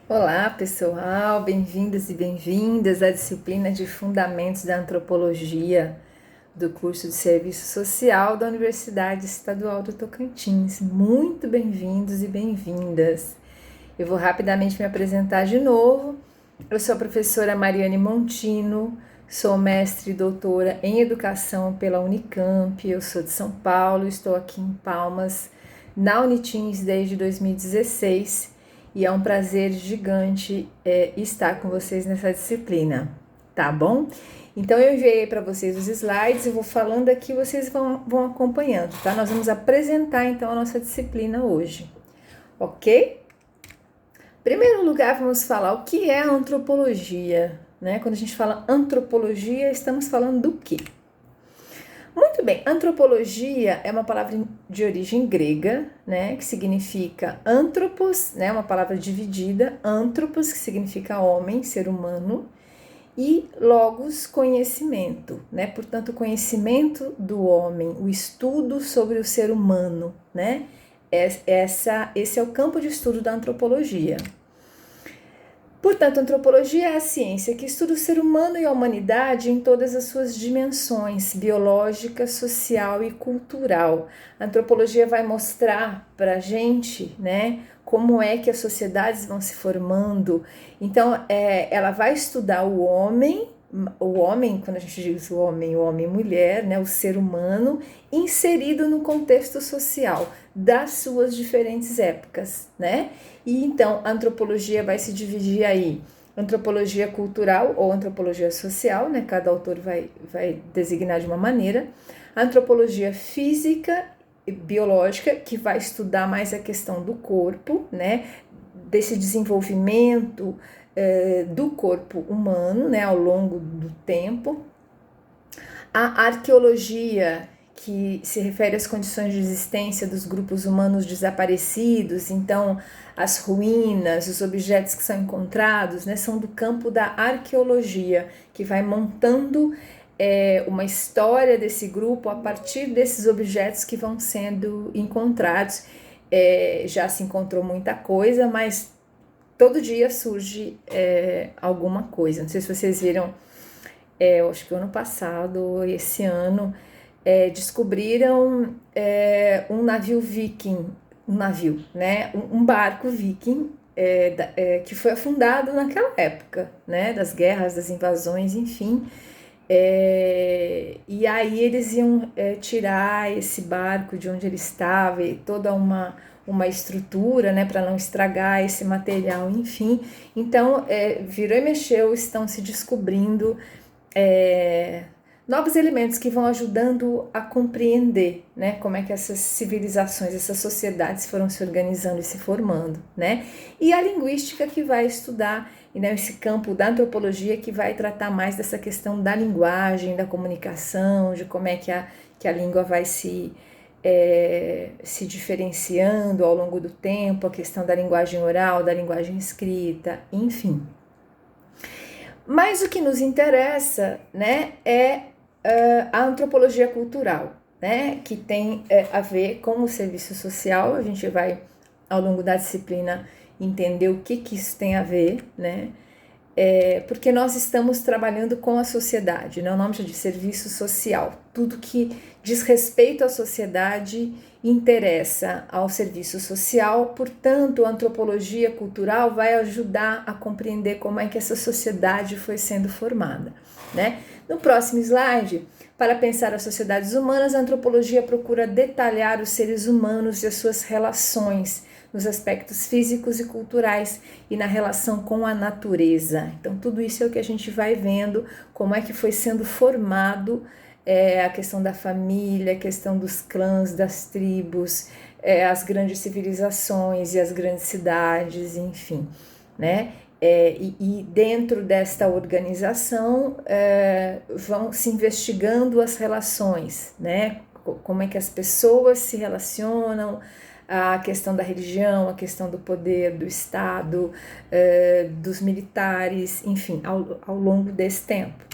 Olá, pessoal, bem-vindos e bem-vindas à disciplina de Fundamentos da Antropologia do curso de Serviço Social da Universidade Estadual do Tocantins. Muito bem-vindos e bem-vindas. Eu vou rapidamente me apresentar de novo. Eu sou a professora Mariane Montino, sou mestre e doutora em Educação pela Unicamp, eu sou de São Paulo, estou aqui em Palmas, na Unitins desde 2016 e é um prazer gigante estar com vocês nessa disciplina, tá bom? Então eu enviei para vocês os slides, eu vou falando aqui, vocês vão acompanhando, tá? Nós vamos apresentar então a nossa disciplina hoje, ok? Em primeiro lugar, vamos falar o que é a antropologia, né? Quando a gente fala antropologia, estamos falando do quê? Muito bem, antropologia é uma palavra de origem grega, né, que significa anthropos, né, uma palavra dividida, anthropos, que significa homem, ser humano, e logos, conhecimento, né, portanto, o conhecimento do homem, o estudo sobre o ser humano, né, esse é o campo de estudo da antropologia. Portanto, a antropologia é a ciência que estuda o ser humano e a humanidade em todas as suas dimensões, biológica, social e cultural. A antropologia vai mostrar para a gente, né, como é que as sociedades vão se formando. Então, ela vai estudar o homem, quando a gente diz o homem e mulher, né, o ser humano, inserido no contexto social das suas diferentes épocas, né? E então a antropologia vai se dividir aí, antropologia cultural ou antropologia social, né? Cada autor vai designar de uma maneira, antropologia física e biológica, que vai estudar mais a questão do corpo, né? Desse desenvolvimento do corpo humano, né? Ao longo do tempo. A arqueologia, que se refere às condições de existência dos grupos humanos desaparecidos, então as ruínas, os objetos que são encontrados, né, são do campo da arqueologia, que vai montando uma história desse grupo a partir desses objetos que vão sendo encontrados. Já se encontrou muita coisa, mas todo dia surge alguma coisa. Não sei se vocês viram, eu acho que o ano passado, esse ano, descobriram um navio viking, né? Um barco viking que foi afundado naquela época, né? Das guerras, das invasões, enfim. E aí eles iam tirar esse barco de onde ele estava e toda uma estrutura, né, para não estragar esse material, enfim. Então, virou e mexeu, estão se descobrindo novos elementos que vão ajudando a compreender, né, como é que essas civilizações, essas sociedades foram se organizando e se formando, né? E a linguística, que vai estudar, né, esse campo da antropologia, que vai tratar mais dessa questão da linguagem, da comunicação, de como é que a língua vai se diferenciando ao longo do tempo, a questão da linguagem oral, da linguagem escrita, enfim. Mas o que nos interessa, né, é a antropologia cultural, né, que tem a ver com o serviço social. A gente vai, ao longo da disciplina, entender o que isso tem a ver, né, porque nós estamos trabalhando com a sociedade, né, o nome já de serviço social. Tudo que diz respeito à sociedade interessa ao serviço social, portanto, a antropologia cultural vai ajudar a compreender como é que essa sociedade foi sendo formada, né? No próximo slide, para pensar as sociedades humanas, a antropologia procura detalhar os seres humanos e as suas relações nos aspectos físicos e culturais e na relação com a natureza. Então, tudo isso é o que a gente vai vendo, como é que foi sendo formado a questão da família, a questão dos clãs, das tribos, as grandes civilizações e as grandes cidades, enfim, né? E dentro desta organização vão se investigando as relações, né? Como é que as pessoas se relacionam, a questão da religião, a questão do poder do Estado, dos militares, enfim, ao longo desse tempo.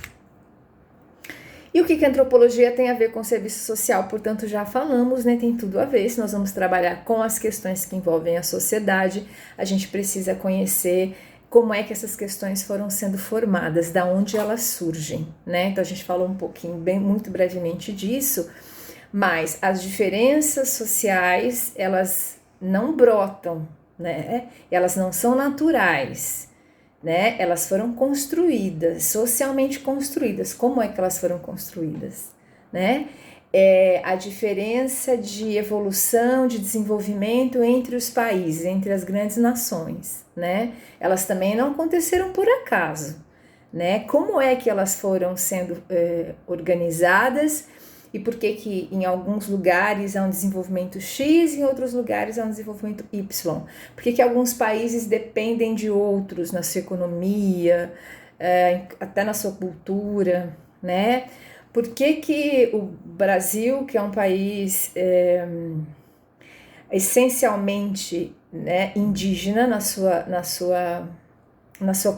E o que a antropologia tem a ver com serviço social? Portanto, já falamos, né? Tem tudo a ver. Se nós vamos trabalhar com as questões que envolvem a sociedade, a gente precisa conhecer como é que essas questões foram sendo formadas, da onde elas surgem, né? Então a gente falou um pouquinho, muito brevemente disso, mas as diferenças sociais, elas não brotam, né? Elas não são naturais, né? Elas foram construídas, socialmente construídas. Como é que elas foram construídas, né? A diferença de evolução, de desenvolvimento entre os países, entre as grandes nações, né? Elas também não aconteceram por acaso, né? Como é que elas foram sendo organizadas e por que em alguns lugares há um desenvolvimento X e em outros lugares há um desenvolvimento Y? Por que alguns países dependem de outros na sua economia, até na sua cultura, né? Por que o Brasil, que é um país essencialmente, né, indígena na sua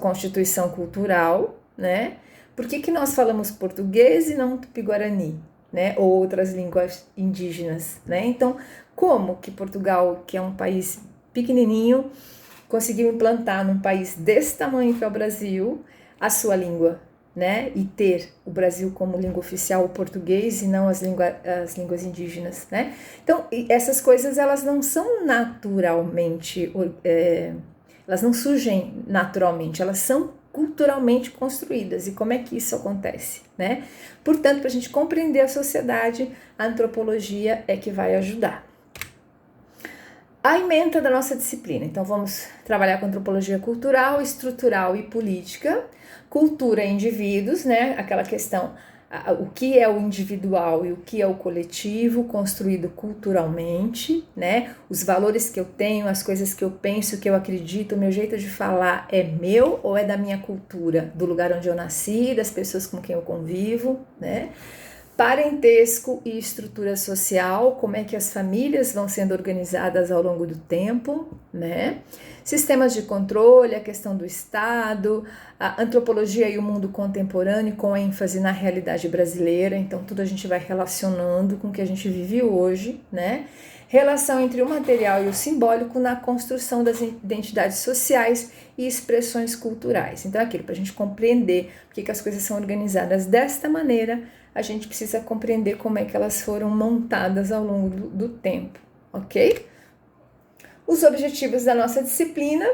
constituição cultural, né? Por que nós falamos português e não tupi-guarani, né? Ou outras línguas indígenas, né? Então, como que Portugal, que é um país pequenininho, conseguiu implantar num país desse tamanho que é o Brasil a sua língua, né? E ter o Brasil como língua oficial o português e não as línguas indígenas, né? Então, essas coisas, elas não são naturalmente, elas não surgem naturalmente, elas são culturalmente construídas. E como é que isso acontece, né? Portanto, para a gente compreender a sociedade, a antropologia é que vai ajudar. A ementa da nossa disciplina. Então, vamos trabalhar com antropologia cultural, estrutural e política. Cultura e indivíduos, né? Aquela questão, o que é o individual e o que é o coletivo construído culturalmente, né? Os valores que eu tenho, as coisas que eu penso, que eu acredito, o meu jeito de falar é meu ou é da minha cultura, do lugar onde eu nasci, das pessoas com quem eu convivo, né? Parentesco e estrutura social, como é que as famílias vão sendo organizadas ao longo do tempo, né? Sistemas de controle, a questão do Estado, a antropologia e o mundo contemporâneo, com ênfase na realidade brasileira, então tudo a gente vai relacionando com o que a gente vive hoje, né? Relação entre o material e o simbólico na construção das identidades sociais e expressões culturais. Então, aquilo, para a gente compreender por que as coisas são organizadas desta maneira, a gente precisa compreender como é que elas foram montadas ao longo do tempo, ok? Os objetivos da nossa disciplina: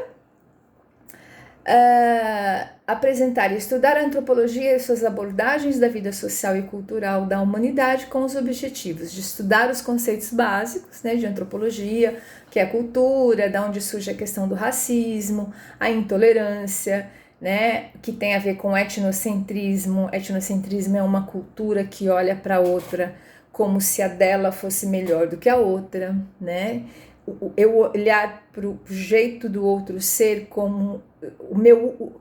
apresentar e estudar a antropologia e suas abordagens da vida social e cultural da humanidade, com os objetivos de estudar os conceitos básicos, né, de antropologia, que é a cultura, da onde surge a questão do racismo, a intolerância, né, que tem a ver com etnocentrismo. Etnocentrismo é uma cultura que olha para a outra como se a dela fosse melhor do que a outra, né? Eu olhar para o jeito do outro ser como o meu,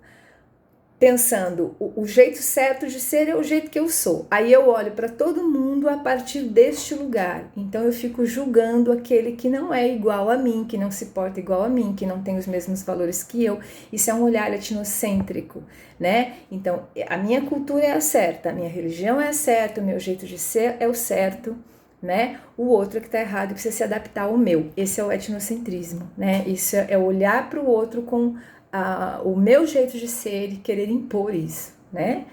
pensando, o jeito certo de ser é o jeito que eu sou. Aí eu olho para todo mundo a partir deste lugar. Então eu fico julgando aquele que não é igual a mim, que não se porta igual a mim, que não tem os mesmos valores que eu. Isso é um olhar etnocêntrico, né? Então a minha cultura é a certa, a minha religião é a certa, o meu jeito de ser é o certo, né? O outro que está errado precisa se adaptar ao meu. Esse é o etnocentrismo, né? Isso é olhar para o outro com o meu jeito de ser e querer impor isso, né?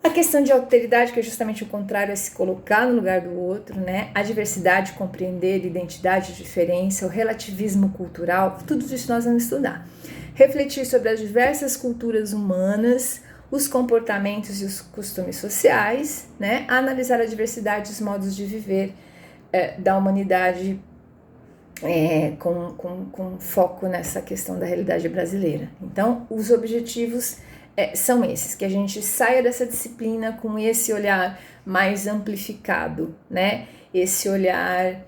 A questão de alteridade, que é justamente o contrário, é se colocar no lugar do outro, né? A diversidade, compreender identidade, diferença, o relativismo cultural, tudo isso nós vamos estudar. Refletir sobre as diversas culturas humanas, os comportamentos e os costumes sociais, né? Analisar a diversidade e os modos de viver da humanidade, com foco nessa questão da realidade brasileira. Então, os objetivos são esses, que a gente saia dessa disciplina com esse olhar mais amplificado, né? Esse olhar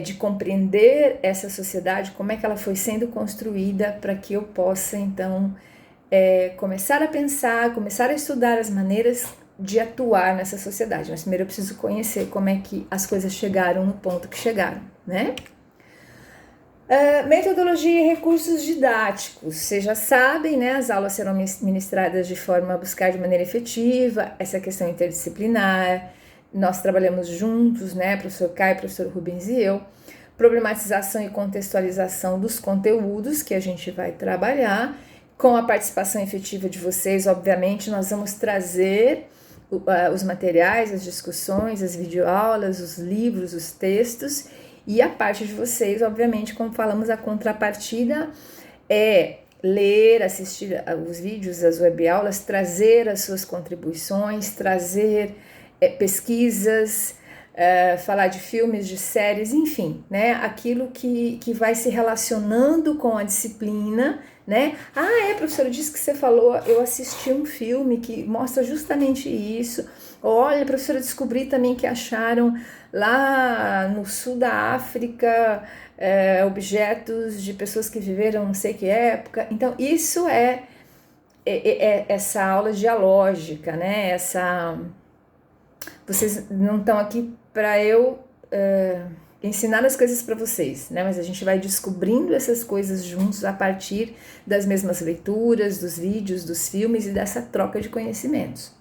de compreender essa sociedade, como é que ela foi sendo construída, para que eu possa, então, começar a pensar, começar a estudar as maneiras de atuar nessa sociedade. Mas primeiro eu preciso conhecer como é que as coisas chegaram no ponto que chegaram, né? Metodologia e recursos didáticos. Vocês já sabem, né? As aulas serão ministradas de forma a buscar de maneira efetiva essa questão interdisciplinar. Nós trabalhamos juntos, né? Professor Caio, professor Rubens e eu. Problematização e contextualização dos conteúdos que a gente vai trabalhar. Com a participação efetiva de vocês, obviamente, nós vamos trazer os materiais, as discussões, as videoaulas, os livros, os textos. E a parte de vocês, obviamente, como falamos, a contrapartida é ler, assistir os vídeos, as webaulas, trazer as suas contribuições, trazer pesquisas, falar de filmes, de séries, enfim, né? Aquilo que vai se relacionando com a disciplina, né? Professora, disse que você falou, eu assisti um filme que mostra justamente isso. Olha, professora, descobri também que acharam lá no sul da África objetos de pessoas que viveram não sei que época. Então, isso é essa aula dialógica, né? Vocês não estão aqui para eu ensinar as coisas para vocês, né? Mas a gente vai descobrindo essas coisas juntos a partir das mesmas leituras, dos vídeos, dos filmes e dessa troca de conhecimentos.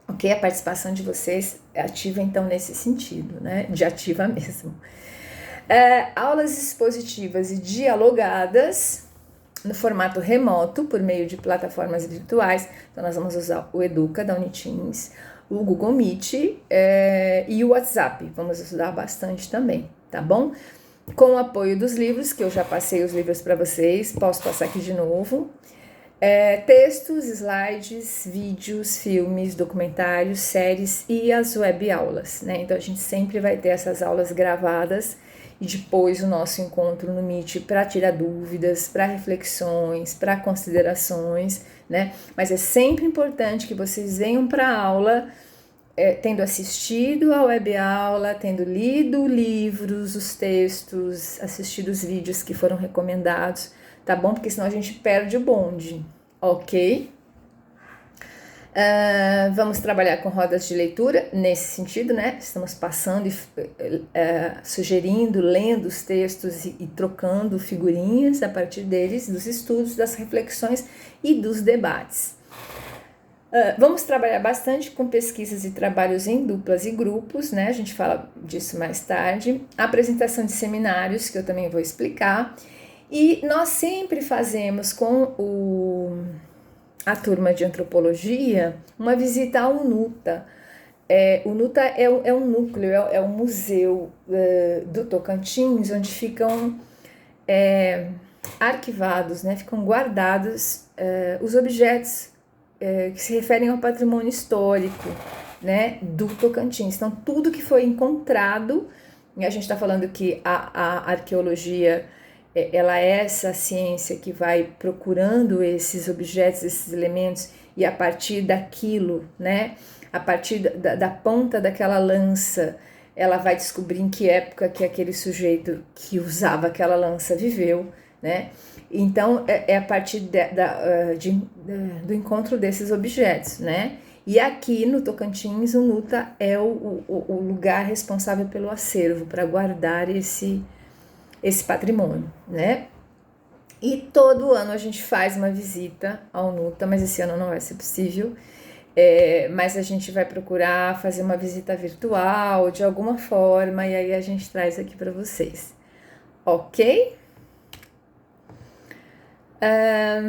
Ok? A participação de vocês é ativa, então, nesse sentido, né? De ativa mesmo. Aulas expositivas e dialogadas no formato remoto, por meio de plataformas virtuais. Então, nós vamos usar o Educa da Uniteams, o Google Meet e o WhatsApp. Vamos estudar bastante também, tá bom? Com o apoio dos livros, que eu já passei os livros para vocês, posso passar aqui de novo. Textos, slides, vídeos, filmes, documentários, séries e as web aulas, né? Então a gente sempre vai ter essas aulas gravadas e depois o nosso encontro no Meet para tirar dúvidas, para reflexões, para considerações, né? Mas é sempre importante que vocês venham para a aula tendo assistido a web aula, tendo lido livros, os textos, assistido os vídeos que foram recomendados, tá bom? Porque senão a gente perde o bonde, ok? Vamos trabalhar com rodas de leitura nesse sentido, né? Estamos passando e sugerindo, lendo os textos e trocando figurinhas a partir deles, dos estudos, das reflexões e dos debates. Vamos trabalhar bastante com pesquisas e trabalhos em duplas e grupos, né? A gente fala disso mais tarde. Apresentação de seminários, que eu também vou explicar. E nós sempre fazemos com a turma de antropologia uma visita ao NUTA. O NUTA é um núcleo, é um museu do Tocantins, onde ficam arquivados, né? Ficam guardados os objetos que se referem ao patrimônio histórico, né, do Tocantins. Então, tudo que foi encontrado, e a gente está falando que a arqueologia ela é essa ciência que vai procurando esses objetos, esses elementos, e a partir daquilo, né, a partir da ponta daquela lança, ela vai descobrir em que época que aquele sujeito que usava aquela lança viveu, né? Então, é a partir do encontro desses objetos, né? E aqui no Tocantins, o NUTA é o lugar responsável pelo acervo, para guardar esse patrimônio, né? E todo ano a gente faz uma visita ao NUTA, mas esse ano não vai ser possível. Mas a gente vai procurar fazer uma visita virtual, de alguma forma, e aí a gente traz aqui para vocês. Ok?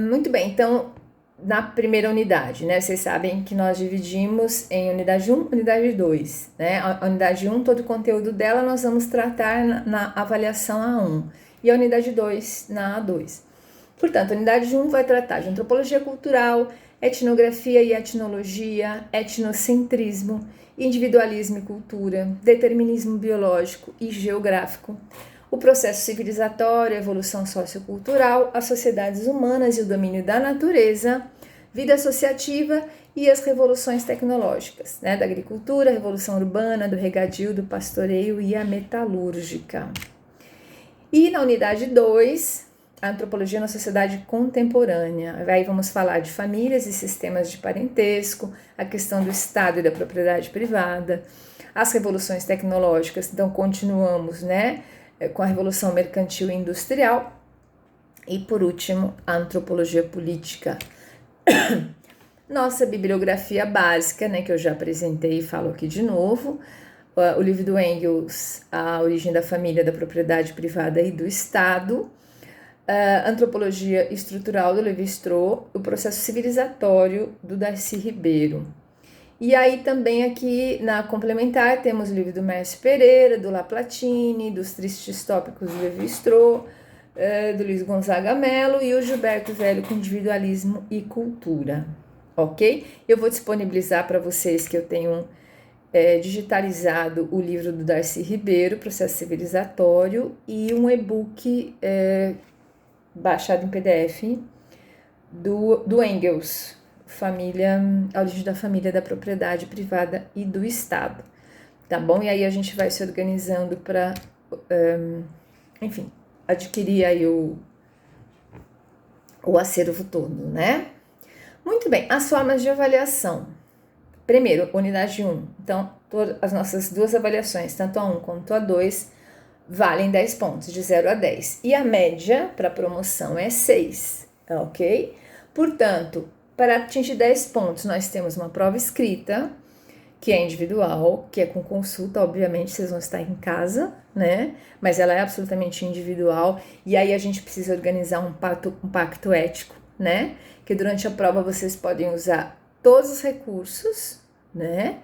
Muito bem, então, na primeira unidade, né, vocês sabem que nós dividimos em unidade 1 e unidade 2, né, a unidade 1, todo o conteúdo dela nós vamos tratar na avaliação A1, e a unidade 2 na A2. Portanto, a unidade 1 vai tratar de antropologia cultural, etnografia e etnologia, etnocentrismo, individualismo e cultura, determinismo biológico e geográfico, o processo civilizatório, a evolução sociocultural, as sociedades humanas e o domínio da natureza, vida associativa e as revoluções tecnológicas, né, da agricultura, a revolução urbana, do regadio, do pastoreio e a metalúrgica. E na unidade 2, a antropologia na sociedade contemporânea. Aí vamos falar de famílias e sistemas de parentesco, a questão do Estado e da propriedade privada, as revoluções tecnológicas. Então, continuamos, né? com a Revolução Mercantil e Industrial. E, por último, a Antropologia Política. Nossa bibliografia básica, né, que eu já apresentei e falo aqui de novo, o livro do Engels, A Origem da Família, da Propriedade Privada e do Estado, a Antropologia Estrutural do Lévi-Strauss, o Processo Civilizatório do Darcy Ribeiro. E aí também aqui na complementar temos o livro do Mércio Pereira, do La Platini, dos Tristes Tópicos do Lévi-Strauss, do Luiz Gonzaga Mello e o Gilberto Velho com Individualismo e Cultura, ok? Eu vou disponibilizar para vocês que eu tenho digitalizado o livro do Darcy Ribeiro, Processo Civilizatório, e um e-book baixado em PDF do Engels, A Origem da Família, da Propriedade Privada e do Estado, tá bom? E aí a gente vai se organizando para, enfim, adquirir aí o acervo todo, né? Muito bem, as formas de avaliação. Primeiro, unidade 1. Então, as nossas duas avaliações, tanto a 1 quanto a 2, valem 10 pontos, de 0 a 10. E a média para promoção é 6, ok? Portanto, para atingir 10 pontos, nós temos uma prova escrita, que é individual, que é com consulta, obviamente, vocês vão estar em casa, né? Mas ela é absolutamente individual, e aí a gente precisa organizar um pacto ético, né? Que durante a prova vocês podem usar todos os recursos, né?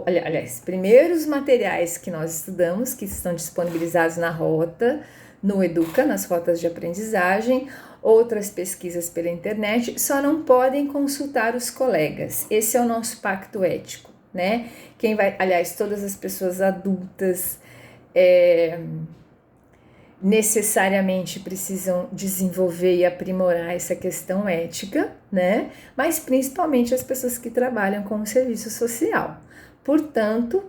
Aliás, primeiro os materiais que nós estudamos, que estão disponibilizados na rota, no Educa, nas rotas de aprendizagem, outras pesquisas pela internet, só não podem consultar os colegas. Esse é o nosso pacto ético, né? Todas as pessoas adultas necessariamente precisam desenvolver e aprimorar essa questão ética, né? Mas principalmente as pessoas que trabalham com o serviço social. Portanto,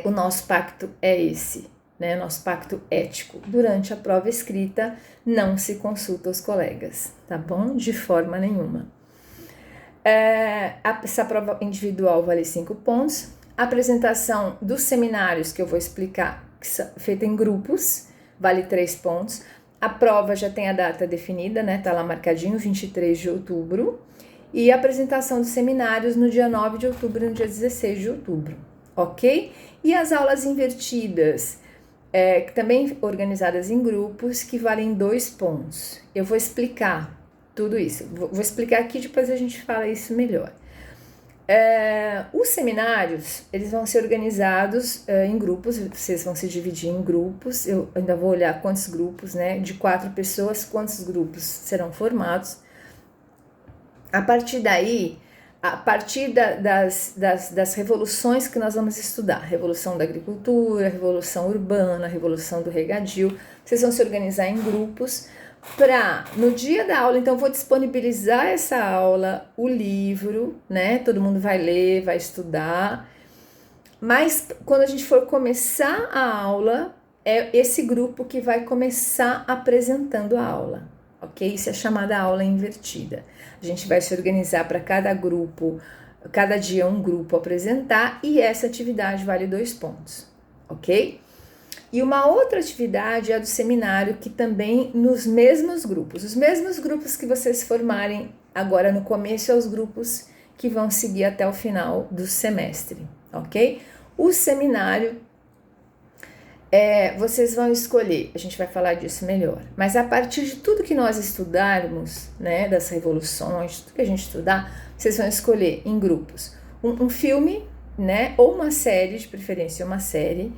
o nosso pacto é esse, né? Nosso pacto ético. Durante a prova escrita, não se consulta os colegas, tá bom? De forma nenhuma. Essa prova individual vale 5 pontos. A apresentação dos seminários que eu vou explicar, feita em grupos, vale 3 pontos. A prova já tem a data definida, né? Tá lá marcadinho, 23 de outubro. E a apresentação dos seminários no dia 9 de outubro e no dia 16 de outubro, ok? E as aulas invertidas, também organizadas em grupos, que valem 2 pontos. Eu vou explicar tudo isso. Vou explicar aqui, depois a gente fala isso melhor. Os seminários, eles vão ser organizados em grupos, vocês vão se dividir em grupos, eu ainda vou olhar quantos grupos, né, de 4 pessoas, quantos grupos serão formados. A partir daí, das revoluções que nós vamos estudar, Revolução da Agricultura, Revolução Urbana, Revolução do Regadio, vocês vão se organizar em grupos para, no dia da aula, então eu vou disponibilizar essa aula, o livro, né? Todo mundo vai ler, vai estudar, mas quando a gente for começar a aula, é esse grupo que vai começar apresentando a aula, ok? Isso é chamada aula invertida. A gente vai se organizar para cada grupo, cada dia um grupo apresentar, e essa atividade vale 2 pontos, ok? E uma outra atividade é a do seminário, que também nos mesmos grupos. Os mesmos grupos que vocês formarem agora no começo são os grupos que vão seguir até o final do semestre, ok? O seminário, vocês vão escolher, a gente vai falar disso melhor, mas a partir de tudo que nós estudarmos, né, das revoluções, tudo que a gente estudar, vocês vão escolher em grupos um filme, né, ou uma série, de preferência uma série,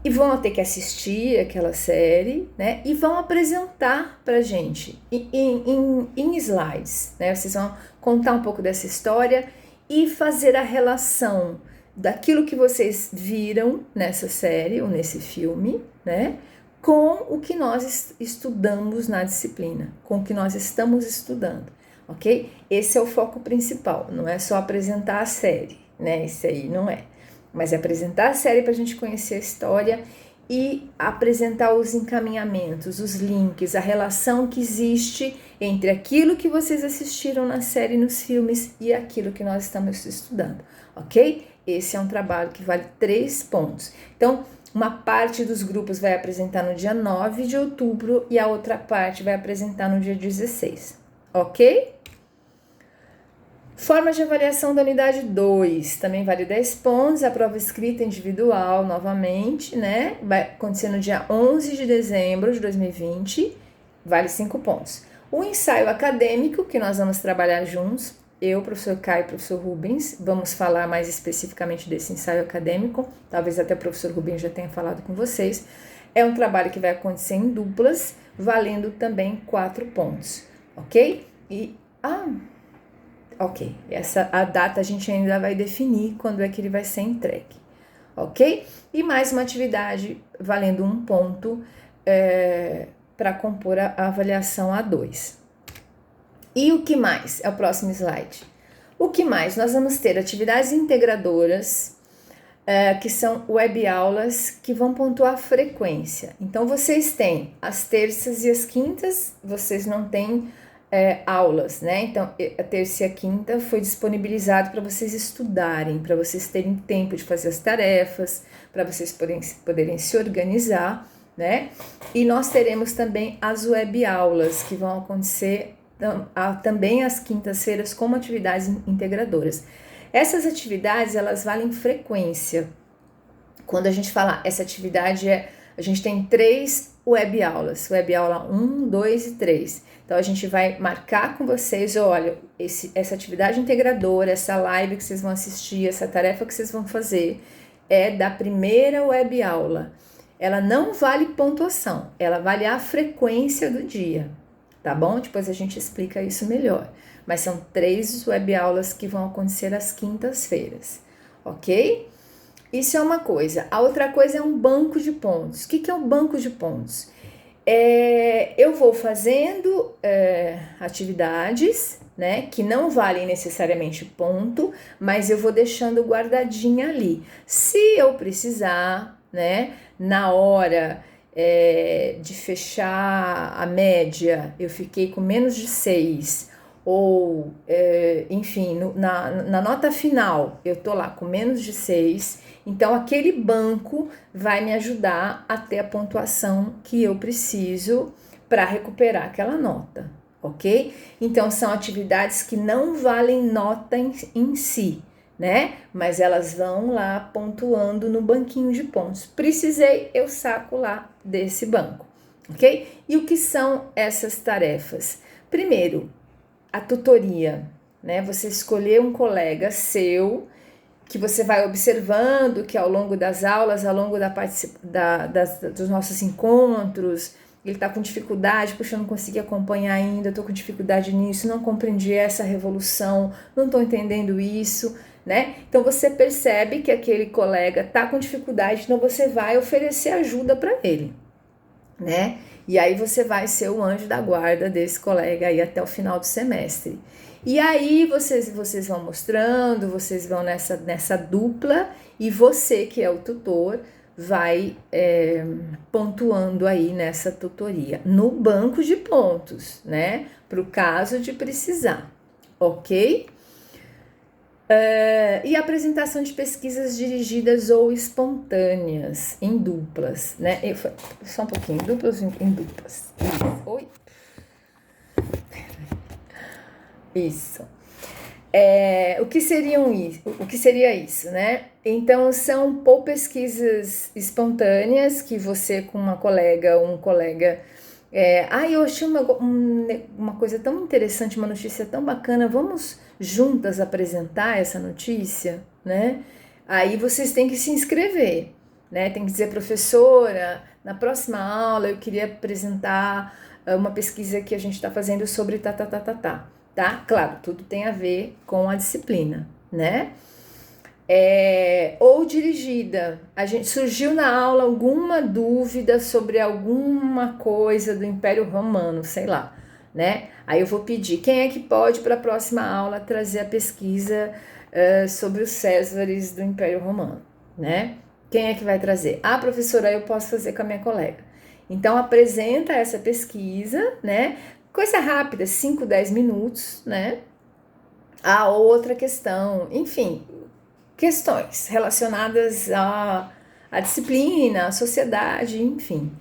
e vão ter que assistir aquela série, né? E vão apresentar pra gente em slides, né? Vocês vão contar um pouco dessa história e fazer a relação daquilo que vocês viram nessa série ou nesse filme, né? Com o que nós estudamos na disciplina, com o que nós estamos estudando, ok? Esse é o foco principal, não é só apresentar a série, né? Esse aí não é. Mas é apresentar a série para a gente conhecer a história e apresentar os encaminhamentos, os links, a relação que existe entre aquilo que vocês assistiram na série, nos filmes, e aquilo que nós estamos estudando, ok? esse é um trabalho que vale 3 pontos. Então, uma parte dos grupos vai apresentar no dia 9 de outubro e a outra parte vai apresentar no dia 16, ok? Forma de avaliação da unidade 2, também vale 10 pontos, a prova escrita individual, novamente, né? Vai acontecer no dia 11 de dezembro de 2020, vale 5 pontos. O ensaio acadêmico, que nós vamos trabalhar juntos, eu, professor Caio e professor Rubens, vamos falar mais especificamente desse ensaio acadêmico, talvez até o professor Rubens já tenha falado com vocês. É um trabalho que vai acontecer em duplas, valendo também 4 pontos, ok? Ok, a data a gente ainda vai definir quando é que ele vai ser entregue, ok? E mais uma atividade valendo 1 ponto para compor a avaliação A2. E o que mais? É o próximo slide. O que mais? Nós vamos ter atividades integradoras, que são web aulas, que vão pontuar a frequência. Então, vocês têm as terças e as quintas, vocês não têm aulas, né? Então, a terça e a quinta foi disponibilizado para vocês estudarem, para vocês terem tempo de fazer as tarefas, para vocês poderem se organizar, né? E nós teremos também as web aulas, que vão acontecer também às quintas-feiras como atividades integradoras. Essas atividades, elas valem frequência. Quando a gente fala essa atividade, a gente tem 3 web aulas, web aula 1, 2 e 3. Então, a gente vai marcar com vocês, olha, essa atividade integradora, essa live que vocês vão assistir, essa tarefa que vocês vão fazer, é da primeira web aula. Ela não vale pontuação, ela vale a frequência do dia. Tá bom? Depois a gente explica isso melhor. Mas são 3 web aulas que vão acontecer às quintas-feiras, ok? Isso é uma coisa. A outra coisa é um banco de pontos. O que é um banco de pontos? Eu vou fazendo atividades, né, que não valem necessariamente ponto, mas eu vou deixando guardadinha ali. Se eu precisar, né, na hora de fechar a média, eu fiquei com menos de 6, ou, enfim, na nota final, eu tô lá com menos de 6, então aquele banco vai me ajudar a ter a pontuação que eu preciso para recuperar aquela nota, ok? Então, são atividades que não valem nota em si, né? Mas elas vão lá pontuando no banquinho de pontos. Precisei, eu saco lá desse banco, ok? E o que são essas tarefas? Primeiro, a tutoria, né? Você escolher um colega seu que você vai observando que ao longo das aulas, ao longo dos nossos encontros, ele está com dificuldade, puxa, eu não consegui acompanhar ainda, estou com dificuldade nisso, não compreendi essa revolução, não estou entendendo isso, né? Então você percebe que aquele colega está com dificuldade, então você vai oferecer ajuda para ele, né? E aí você vai ser o anjo da guarda desse colega aí até o final do semestre. E aí vocês vão mostrando, vocês vão nessa dupla e você que é o tutor vai pontuando aí nessa tutoria, no banco de pontos, né? Para o caso de precisar, ok? E apresentação de pesquisas dirigidas ou espontâneas em duplas, né? Só um pouquinho, duplas em duplas. Oi. Isso. O que seria isso, né? Então, são pesquisas espontâneas que você com uma colega ou um colega... eu achei uma coisa tão interessante, uma notícia tão bacana, vamos juntas apresentar essa notícia, né? Aí vocês têm que se inscrever, né? Tem que dizer, professora, na próxima aula eu queria apresentar uma pesquisa que a gente está fazendo sobre tá? Claro, tudo tem a ver com a disciplina, né? Ou dirigida. Surgiu na aula alguma dúvida sobre alguma coisa do Império Romano, sei lá, né? Aí eu vou pedir, quem é que pode para a próxima aula trazer a pesquisa sobre os Césares do Império Romano, né? Quem é que vai trazer? Professora, eu posso fazer com a minha colega. Então, apresenta essa pesquisa, né? Coisa rápida, 5, 10 minutos, né? Outra questão, enfim, questões relacionadas à disciplina, à sociedade, enfim.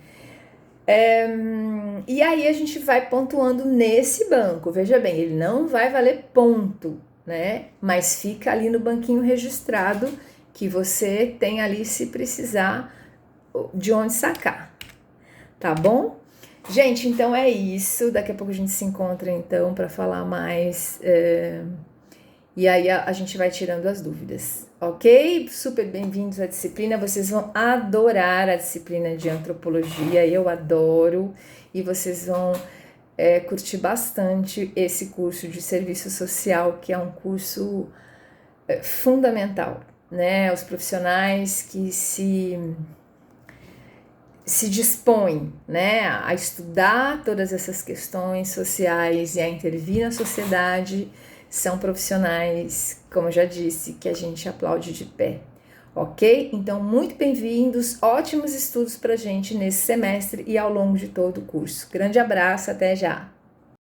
E aí a gente vai pontuando nesse banco. Veja bem, ele não vai valer ponto, né? Mas fica ali no banquinho registrado que você tem ali se precisar de onde sacar, tá bom? Gente, então é isso. Daqui a pouco a gente se encontra então para falar mais. E aí a gente vai tirando as dúvidas, ok? Super bem-vindos à disciplina. Vocês vão adorar a disciplina de antropologia. Eu adoro. E vocês vão curtir bastante esse curso de serviço social, que é um curso fundamental, né? Os profissionais que se dispõem, né, a estudar todas essas questões sociais e a intervir na sociedade são profissionais, como eu já disse, que a gente aplaude de pé, ok? Então, muito bem-vindos, ótimos estudos pra gente nesse semestre e ao longo de todo o curso. Grande abraço, até já!